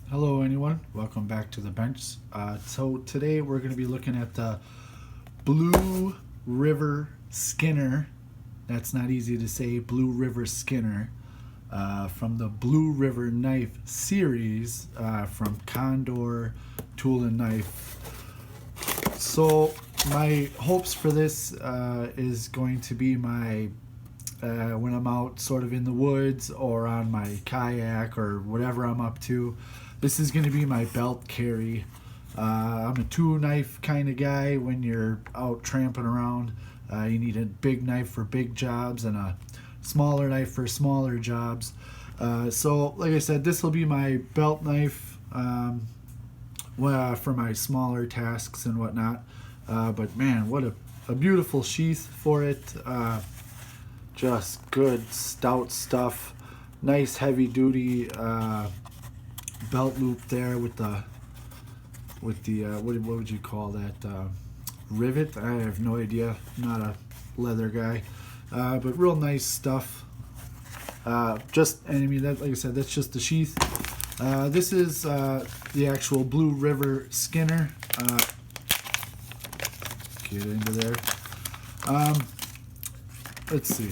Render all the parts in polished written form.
Hello anyone, welcome back to the bench. So today we're going to be looking at the Blue River Skinner. That's not easy to say, Blue River Skinner. From the Blue River Knife series from Condor Tool and Knife. So my hopes for this is going to be my when I'm out sort of in the woods or on my kayak or whatever I'm up to. This is going to be my belt carry. I'm a two knife kind of guy. When you're out tramping around, you need a big knife for big jobs and a smaller knife for smaller jobs. So like I said, this will be my belt knife for my smaller tasks and whatnot. But man, what a beautiful sheath for it. Just good stout stuff. Nice heavy duty belt loop there with the what would you call that, rivet? I have no idea. I'm not a leather guy, but real nice stuff. And I mean that, like I said, that's just the sheath. This is the actual Blue River Skinner. Get into there. Let's see.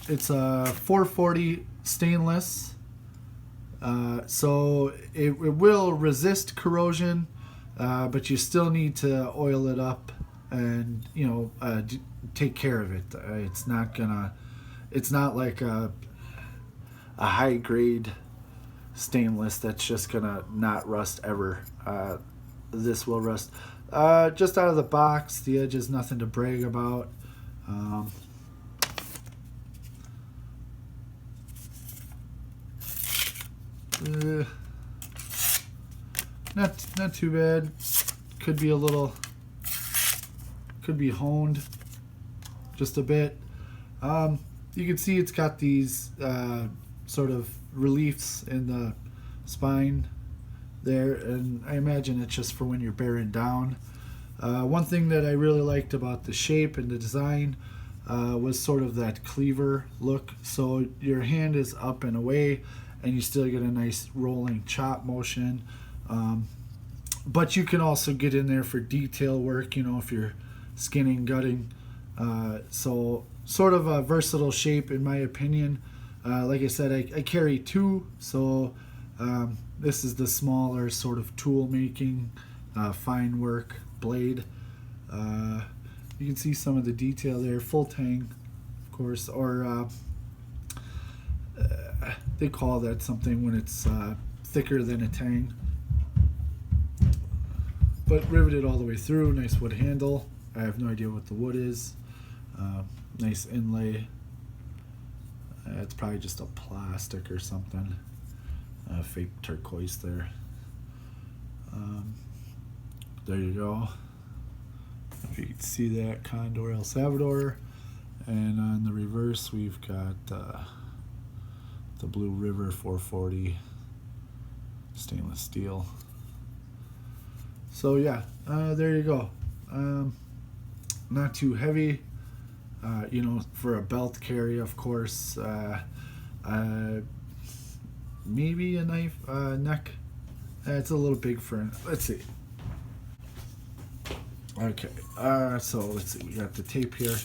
It's a 440 stainless. So it will resist corrosion, but you still need to oil it up and take care of it. It's not like a high grade stainless that's just gonna not rust ever. This will rust. Just out of the box, the edge is nothing to brag about. Not too bad. Could be honed just a bit. You can see it's got these sort of reliefs in the spine there, and I imagine it's just for when you're bearing down. One thing that I really liked about the shape and the design was sort of that cleaver look. So your hand is up and away, and you still get a nice rolling chop motion. But you can also get in there for detail work, if you're skinning, gutting. So sort of a versatile shape in my opinion. Like I said, I carry two, so this is the smaller sort of tool making, fine work blade. You can see some of the detail there, full tang, of course, or they call that something when it's thicker than a tang. But riveted all the way through, nice wood handle. I have no idea what the wood is. Nice inlay. It's probably just a plastic or something. Fake turquoise there. There you go. If you can see that, Condor El Salvador. And on the reverse, we've got the Blue River 440 stainless steel. So yeah, there you go. Not too heavy, for a belt carry, of course. Maybe a knife neck. It's a little big for. Let's see. Okay, so let's see. We got the tape here.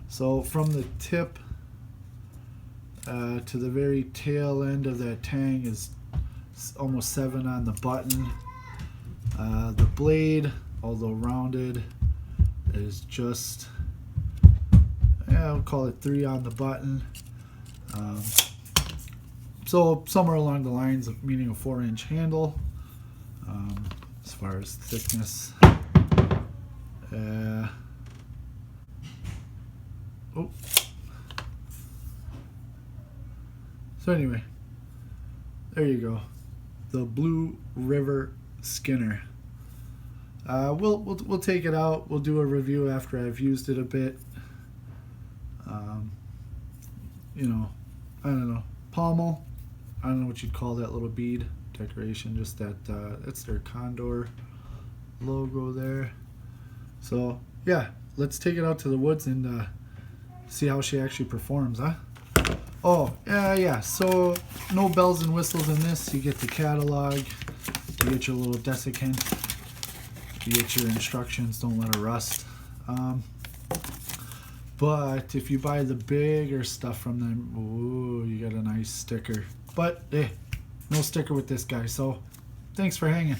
So from the tip to the very tail end of that tang is almost 7 on the button. The blade, although rounded, is just, I'll call it 3 on the button. So somewhere along the lines of meaning a 4-inch handle. As far as thickness, so anyway, there you go. The Blue River Skinner. We'll take it out. We'll do a review after I've used it a bit. I don't know, pommel. I don't know what you'd call that little bead decoration. Just that that's their Condor logo there. So yeah, let's take it out to the woods and see how she actually performs, huh? Oh, yeah. So no bells and whistles in this. You get the catalog. You get your little desiccant. You get your instructions. Don't let it rust. But if you buy the bigger stuff from them, ooh, you get a nice sticker. But no sticker with this guy. So thanks for hanging.